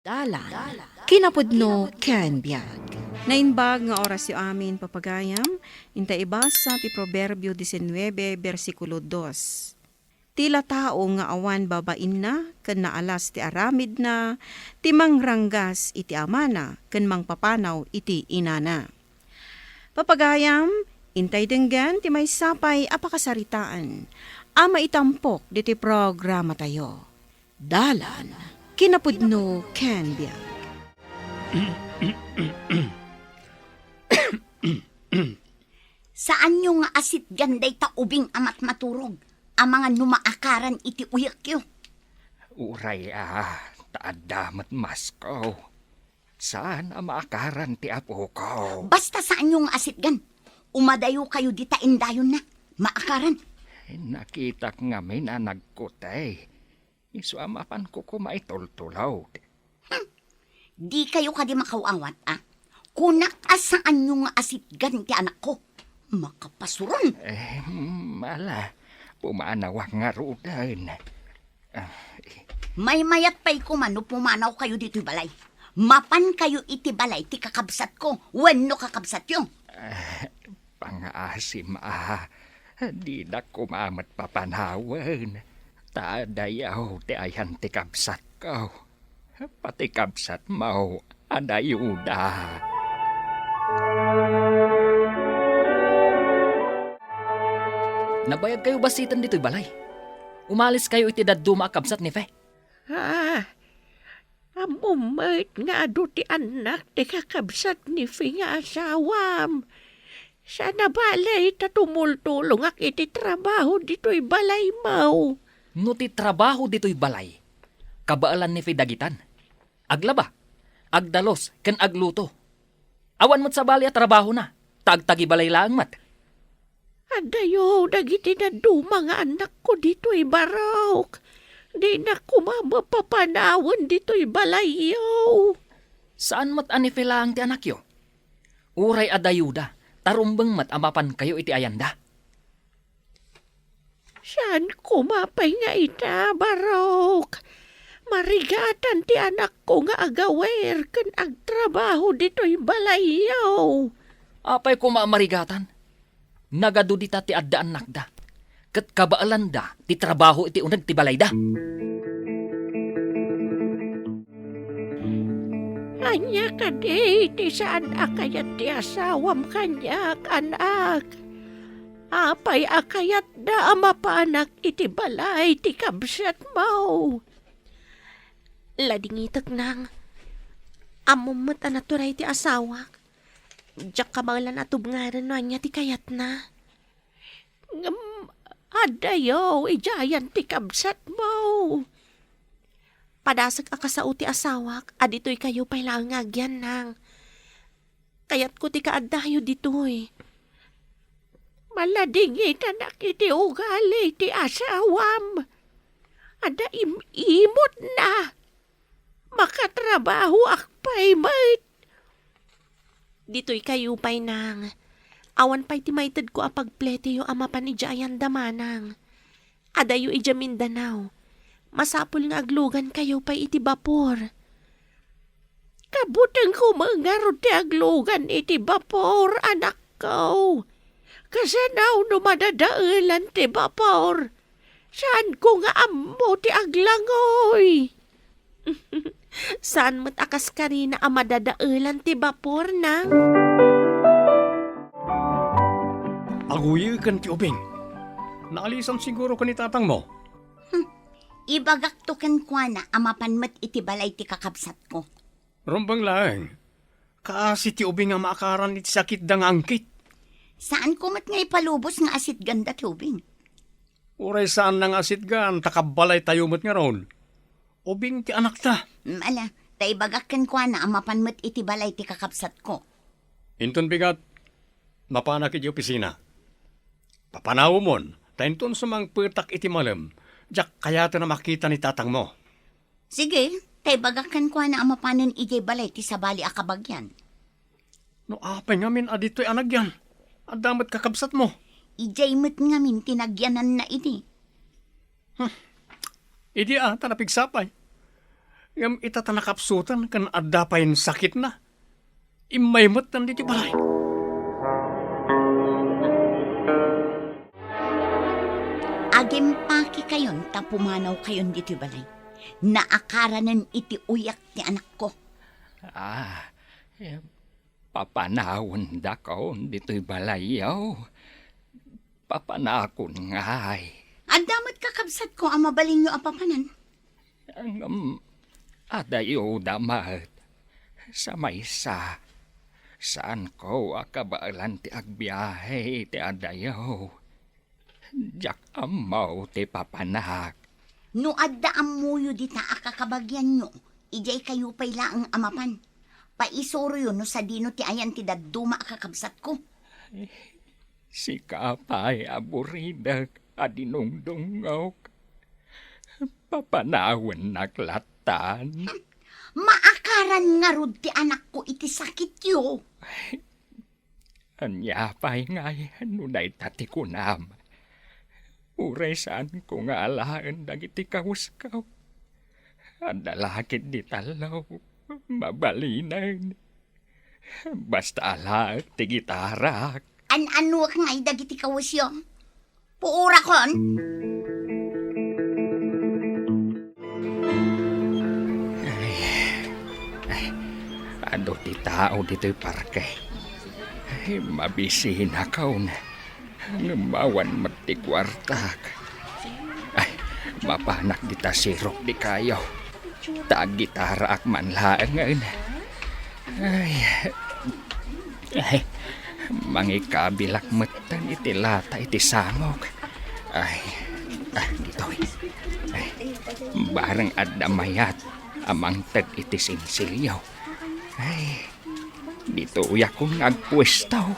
Dalan, kinapudno ken biag. Nainbag nga oras yu amin papagayam, inta ibasa ti Proverbio 19, versikulo 2. Tila tao nga awan babain na, ken naalas ti aramid na, ti mangranggas iti amana, ken mangpapanaw iti inana. Papagayam, intay denggan ti may sapay apakasaritaan, ama itampok diti programa tayo. Dalan, kinapudno ken biag. Saan nyo nga asit ganday taubing amat maturog? Ang mga numaakaran iti uyak yo. Uray taadamat maskaw. Saan ang maakaran ti apo ko? Basta saan nyo nga asit gan? Umadayo kayo di taindayon na. Maakaran. Nakita nga may na nagkutay. Isuamapan ko kumaitultulaw. Di kayo kadi makawawat Kunak asaan nyo nga asit gan ti anak ko. Makapasuron. Mala. Pumanawak nga rudan. May mayat pa'y kumano pumanaw kayo dito balay. Mapan kayo iti balay ti kakabsat ko. Wenno kakabsat yo. Pangaasim di na kumamat papanawan. Taadayaw ti ayan ti kabsat ko. Pati kabsat mo, adayuda. Nabayag kayo basitan dito'y balay? Umalis kayo iti daddo maakabsat ni Fe? Amumait nga ado ti anak ti kakabsat ni Fe nga asawam. Sana balay tatumultulong ak iti trabaho dito'y balay mau. No ti trabaho dito'y balay, kabaalan ni Fe dagitan. Aglaba, agdalos, ken agluto. Awan mo't sa balay at trabaho na, tagtagi balay lang mat. Adayo, dagiti na mga anak ko dito'y barok. Di na kumamapapanawan dito'y balayaw. Saan mat anife lang ti anak yo? Uray adayuda, tarumbeng mat amapan kayo iti ayanda. Saan kumapay nga ita, barok? Marigatan ti anak ko nga agawer kan agtrabaho dito'y balayaw. Apay kumamarigatan? Nagado dita ti addaan nakda. Kat kabaalan da, ti trabaho iti unag ti balay da. Anya ka di, ti saan akayat ti asawam kanyak, anak. Apay akayat da amapanak iti balay ti kabsat mo. Ladingitak nang, amumot anaturay ti asawak. Diyak kamalan atubngaran no anya ti kayat na. Adayo, ijayan ti kabsat mo. Padasag akasao ti asawak, adito'y kayo pa'y langagyan nang. Kayat ko ti kaadayo dito'y. Maladingit anak iti ugali ti asawam. Ada imot na. Makatrabaho akpay mait. Dito'y kayo pa'y nang. Awan pa'y timaytad ko apagplete yo ama panijayan damanang. Adayo ija Mindanao. Masapul nga aglugan kayo pa'y iti bapor. Kabutang ko mangarod ti aglugan iti bapor, anak ko. Kasanaw no madadailan ti bapor. Saan ko nga ammo ti aglangoy? Saan mo't akas ka rin na amadadailan ti bapor na? Aguyi kan ti ubing. Naalisan siguro ka ni tatang mo. Ibagak to ken kwa na amapanmat iti balay ti kakabsat ko. Rumbang lang. Kaasi ti ubing nga maakaran iti sakit da nga angkit. Saan ko mat nga ipalubos nga asit ganda ti ubing? Uray saan nang asit gan, takabalay tayo mo't nga ron. Ubing ti anak ta. Mala, tay bagak ken kwa na amapanmat iti balay ti kakabsat ko. Inton bigat, mapanak iti opisina. Papanaw mon, tainton sumang petak iti malam, jak kaya na makita ni tatang mo. Sige, tay bagak ken kwa na amapanan iti balay ti sabali akabagyan. No apay ngamin adito'y anak yan. Adamat kakabsat mo. Ijay mo't ngamin tinagyanan na iti. Idi tanapigsapay. Ngam itatanakapsutan kan adda pain sakit na. Imaymot nan dito balay. Agempaki kayon, ta pumanaw kayon dito balay. Naakaranan iti uyak ti anak ko. Papanawon da ko dito'y balayaw. Papanakon ngay. Adamat kakabsat ko ang mabaling nyo apapanan. Ang adayo damat. Sa maysa. Saan ko akabaalan ti agbiyahe ti adayaw. Jak amaw ti papanak. No adda amuyo di ta akakabagyan nyo, ijay kayo pa'y laang amapan. Paisoro yun no sa dino ti ayan ti daduma akakabsat ko. Si kapay aburidag adinungdungaw. Papanawan naklatan. Maakaran nga rod ti anak ko iti sakit yo. Anya pa'y ngay nunay tati kunam. Uray saan ko nga alaan dagiti kawaskaw. Andalakit di talaw, mabalinan. Basta alaak ti gitarak. An-ano ka nga dagiti kawasyo? Puura kon? Ano ti tao dito'y parke? Mabisi na kaw na. Ngamawan mati kwartak. Mapanak dita sirok di kayo. Taag gitara ak manlaangan. Mangikabilak metan iti lata iti sangok. Dito. Barang adda mayat amang tag iti sinsilyaw. Dito uyak kong agpwestaw.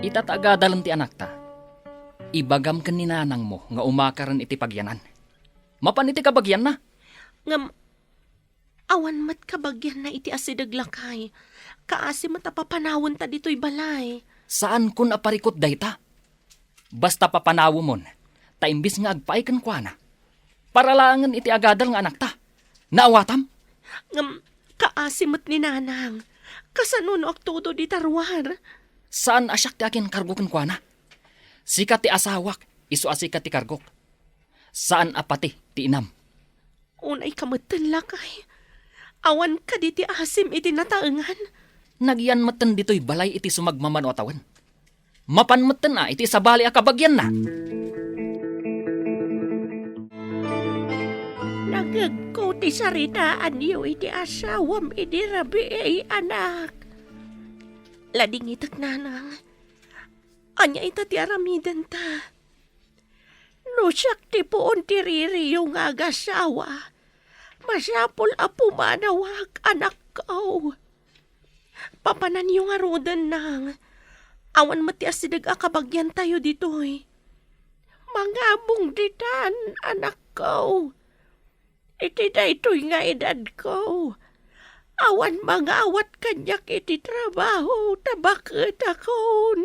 Itatagadalan ti anak ta. Ibagam ken ni nanang mo nga umakaran iti pagyanan. Mapan iti kabagyan na. Ngam, awan mat kabagyan na iti asidaglakay. Kaasi matapapanawon ta dito'y balay. Saan kun aparikot dayta? Basta papanawo mon, ta imbis nga agpaay ken kuana. Paralangan iti agadal nga anak ta. Naawatam? Ngam, kaasi mat ni nanang. Kasanuno ak todo di tarwar. Saan asyak ti akin kargoken kuana? Sikat ti asawak, isu asikat ti kargok. Saan apati ti inam? Unay kamatan lakay. Awan ka di ti asim iti nataengan. Nagyan meten dito'y balay iti sumagmaman o atawan. Mapan meten na iti sabali akabagyan na. Nagagko ti saritaan niyo iti asawam iti rabi ay anak. Lading itak nanang. Anya ita ti aramidan ta. No siyak ti poon ti riri yung agasawa. Masyapol a pumanawag anak ko. Papanan yung arudan nang. Awan mati asidag akabagyan tayo ditoy. Mangabong ditan anak ko. Iti da ito'y nga edad ko. Awan mga awat kanyak iti trabaho, tabakit akon.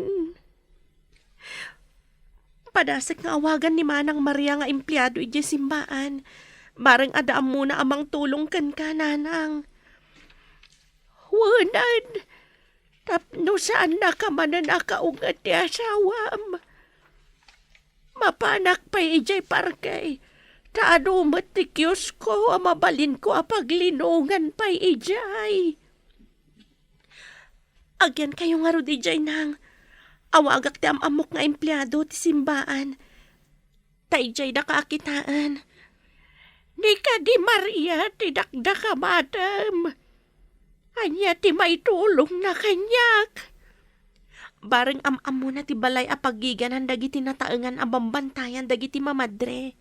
Padasag nga awagan ni Manang Maria nga empleyado iti simbaan. Barang adaam muna amang tulong kan kananang. Wanad, tapno saan na ka manan akaungat ti asawam. Mapanak pa ijay parkay. Taano matikyos ko, mabalin ko apaglinungan pa ijay. Agyan kayo nga ro ijay nang awagak ti amok nga empleyado ti simbaan. Ta ijay na kaakitaan. Ni ka di Maria ti dakda ka madam. Anya ti may tulong na kanyak. Bareng am-amo na ti balay apagiganan dagiti nataengan abambantayan dagiti mamadre.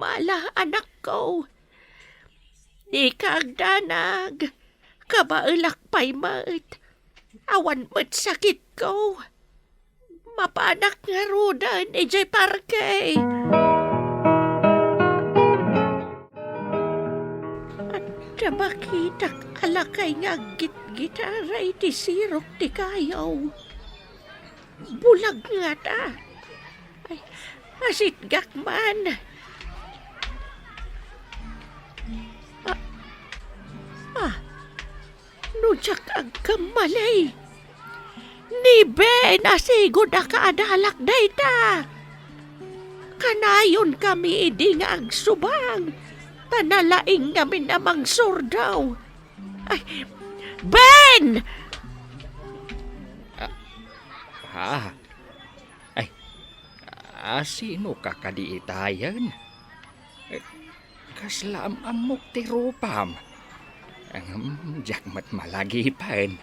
Mala, anak ko. Di kagdanag. Kabailak pa'y mat. Awan mat sakit ko. Mapanak nga rodan, ejay parkay. At tabakitak alakay nga git-gitaray ti sirok ti kayaw. Bulag nga ta. Ay, Asit gakman. Nudyak ang kamalay. Ni Ben asigod na kaadalak dayta. Kanayon kami idi nga agsubang. Tanalaing kami namang surdaw. Ay, Ben! Sino ka kadiitayan? Kaslam amok ti rupam. Jakmat malagipan.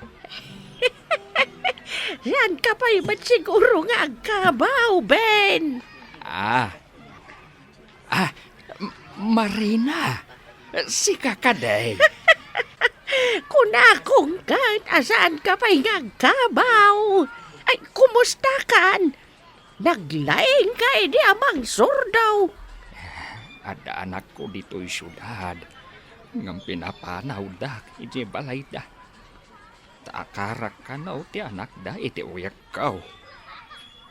Yan ka pa'y ba't siguro nga agkabaw, Ben? Marina, si kakaday. Kunakong kan, asaan ka pa'y nga agkabaw? Ay, kumusta kan? Naglaing ka di amang surdaw. Ada anak ko dito'y syudad. Ngam pinapanaw dak, iti balay da. Taakarak ka na o ti anak da, iti uyak kaw.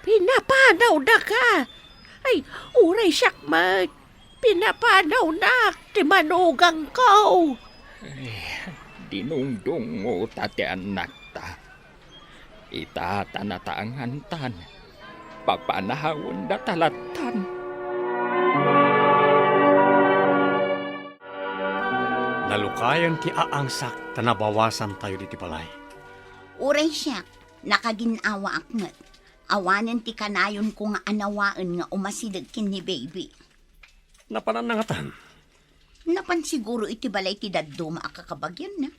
Pinapanaw na ka. Ay, uray syakmat. Pinapanaw na, ti manugang ko. Dinungdung mo tati anak ta. Itatanataangantan. Papanahawon da talatan. Nalukayan ti aangsak tanabawasan tayo diti balay. Uray siya, nakaginawa akngat. Awanan ti kanayon ko nga anawaan nga umasidag kin ni baby. Napananangatan. Napan siguro iti balay ti daddo maakakabagyan na.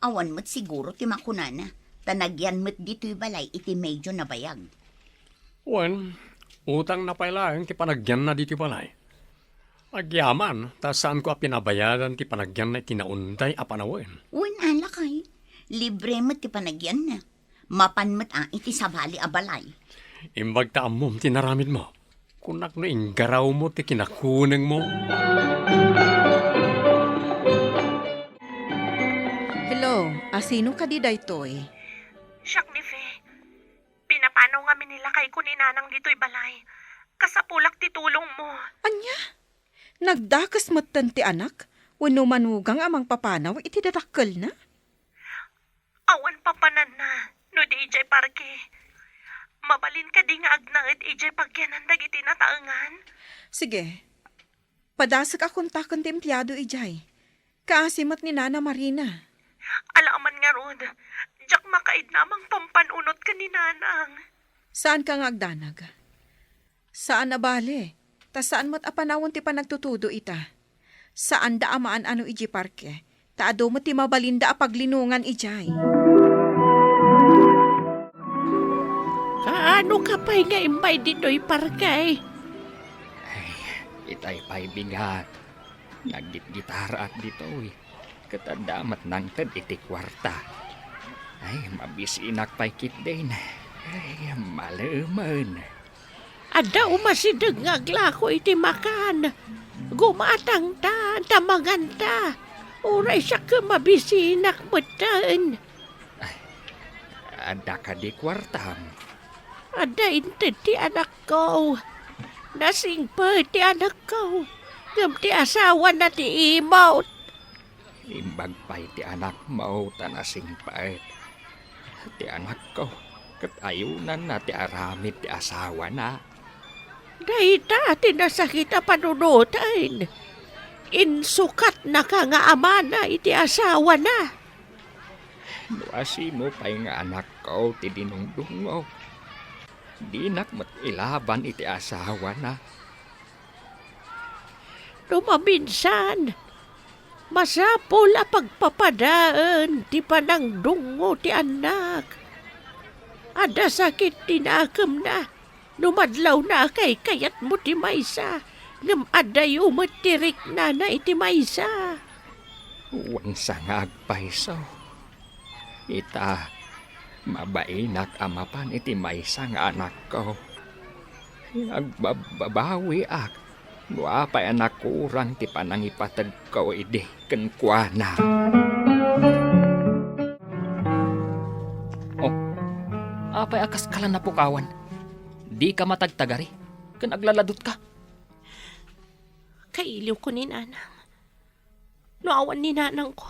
Awan mo't siguro ti makunana. Tanagyan mo't dito'y balay iti medyo nabayag. Wen, utang na pailaang ti panagyan na diti balay. Agyaman, ta saan ko pinabayaran ti panagyan na itinaunday a panawin. Uwan alakay, libre mo't ti panagyan na. Mapan mo't iti sabali a balay. Imbag ta amom tinaramid mo. Kunak no inggaraw mo ti kinakuneng mo. Hello, asino ka di daytoy? Siyak ni Fe. Pinapanaw nga nila kay kuninanang dito'y balay. Kasapulak ti tulong mo. Anya? Nagdakas matan ti anak? Wano manugang amang papanaw iti dadakkel na? Awan papanan na. No di ijay parke. Mabalin ka di nga agnaed ijay pagyanan dagiti nataengan. Sige. Padasak akong takon ti empleyado ijay. Kaasimat ni Nana Marina. Alaman nga rod. Diyak makaid namang pampanunot ka ni nanang. Saan ka nga agdanag? Saan na bale? Ta saan mo't apanawon ti panagtutudo ita? Saan da amaan ano iji parke? Taado mo ti mabalinda a paglinungan ijay. Kaano ka pa'y nga imbay dito'y parkay? Itay pa'y bigat. Naggit-gitara at dito'y. Katadamat nang tad iti kwarta. Ay, mabisinak pa'y kitden. Ay, malaman. Ada umasidag nga glako iti makan. Gumatang ta, tamangan ta. Uray siya ka mabisinak matan. Ada ka di kwartam. Ada inted ti anak ko. Nasing pa ti anak ko. Ngam ti asawa na ti imot. Imbag pa'y ti anak mo tanasing paet. Ti anak ko, katayunan na ti aramid ti asawa na. Dahita tinasakit a panunutan. Insukat na ka nga ama na iti asawa na. Nuasino pa'y nga anak ko ti dinungdungo. Dinak mat ilaban iti asawa na. Lumaminsan, masapol a pagpapadaan ti panangdungo ti anak. Ada sakit tinakam na. Numadlaw na kay kayat mo ti maysa. Ngam aday umatirik na iti maysa. Wan sangag paiso. Ita, mabainak amapan iti maysang anak ko. Agbabawi ak. Nuapay anak kurang ti panangipatag ko idi kenkwana. Oh, apay akas kala na pukawan. Di ka matagtagari. kan aglaladot ka. Kailiw ko ni nanang. No awan ni nanang ko.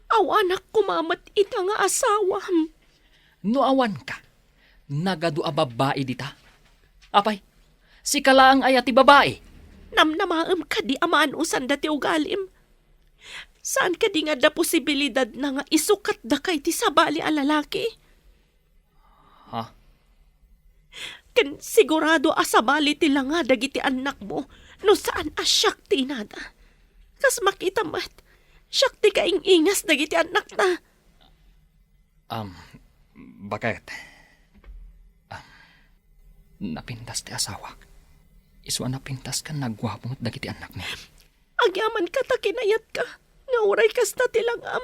Awanak kumamat ita nga asawam. No awan ka, nagadu a babae dita. Apay, si kalaang ay ati babae. Namnamaam ka di amaan usan dati ugalim. Saan ka di nga da posibilidad na nga isukat da kay ti sabali a lalaki? Ha? Ken sigurado asabali ti lang nga dagiti anak mo no saan asyak ti nada. Kas makita mat, syak ti kaingingas dagiti anak na. Bakit? Napintas ti asawa. Iswa napintas ka nagwapo mo't dagiti anak ni. Agyaman ka ta kinayat ka. Nga uray kas na tilangam.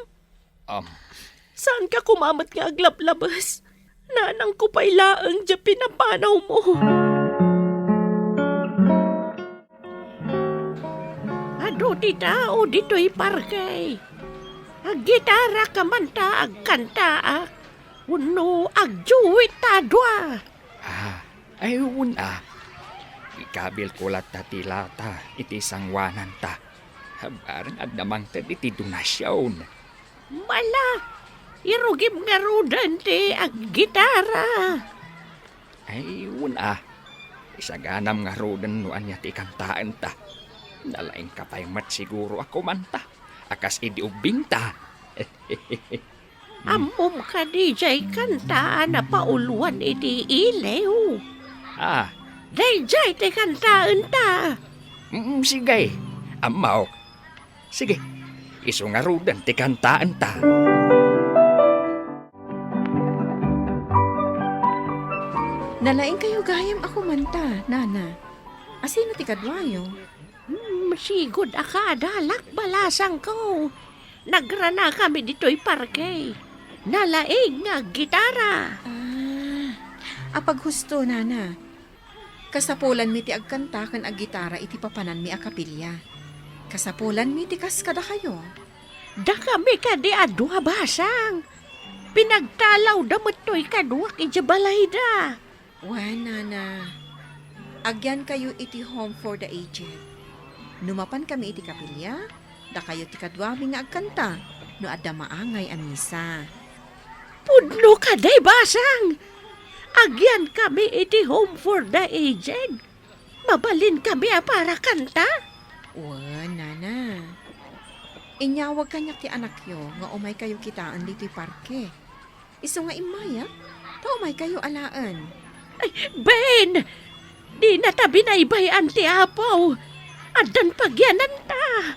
Saan ka kumamat nga aglablabas? Nanang ko pa'y laang dya pinapanaw mo. Ado ti tao dito'y parkay. Aggitara ka man ta agkanta uno agjuwit ta dwa. Ay una. Ikabil kulat ta tilata iti sangwanan ta. Barang agdamang ta iti donasyon. Mala, irugim nga rudan ti aggitara. Ay una. Isaganam nga rodan nuan niya ti kantaan ta. Nalaing kapay mat siguro ako man ta. Akas idi ubing ta. Amom ka di jay kantaan na pauluan iti ilaw. Dayjay ti kantaan ta. Sige, amaw. Sige, iso nga rudan ti kantaan ta. Nalaing kayo gayam ako manta, nana. Asino ti kadwayo? Sigod akadalak balasang ko. Nagrana kami dito'y parke. Nalaing nga gitara. Apag husto, nana. Kasapulan mi ti agkanta kan aggitara iti papanan mi akapilya. Kasapulan mi ti kaskada kayo. Da kami ka di adwa basang. Pinagtalaw damot to'y kadwak ijabalay da. Nana. Agyan kayo iti home for the aged. Numapan kami iti kapilya, da kayo ti kadwami nga agkanta, no adda maangay a misa. Pudno ka day basang. Agyan kami iti home for the aged. Mabalin kami para kanta. Nana. Inyawag kanyak ti anak yo, nga umay kayo kitaan dito'y parke. Iso nga imaya, ta umay kayo alaan. Ay, Ben! Di na ta binaybayan ti apaw. Adan pagyanan ta.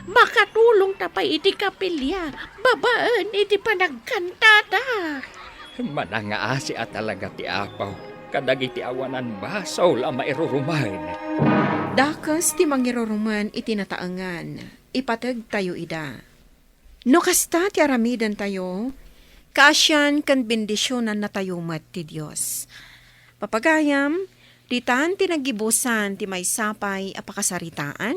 Makatulong ta pa iti kapilya. Babaan iti panagkanta ta. Manangaasi at talaga ti apaw. Kadagiti awanan basaw la mairurumain. Dakas ti mangiruruman iti nataangan. Ipatag tayo ida. No kasta ti aramidan tayo, kaasyan kan bendisyonan na tayo mat ti Diyos. Papagayam, ditan tinagibusan ti may sapay apakasaritaan,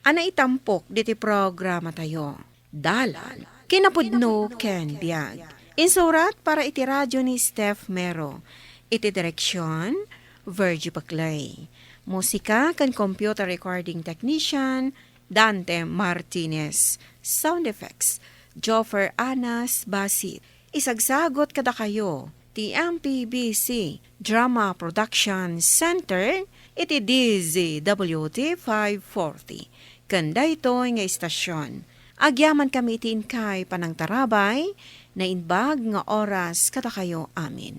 ana itampok diti programa tayo. Dalan, kinapudno ken biag. Insurat para iti radyo ni Steph Mero. Iti direksyon, Virgie Baclay. Musika kan computer recording technician, Dante Martinez. Sound effects, Joffer Anas Basit. Isagsagot kada kayo, ti MPBC Drama Production Center, iti DZWT 540. Kanda ito nga istasyon. Agyaman kami iti inkay panang tarabay, na inbag nga oras kada kayo amin.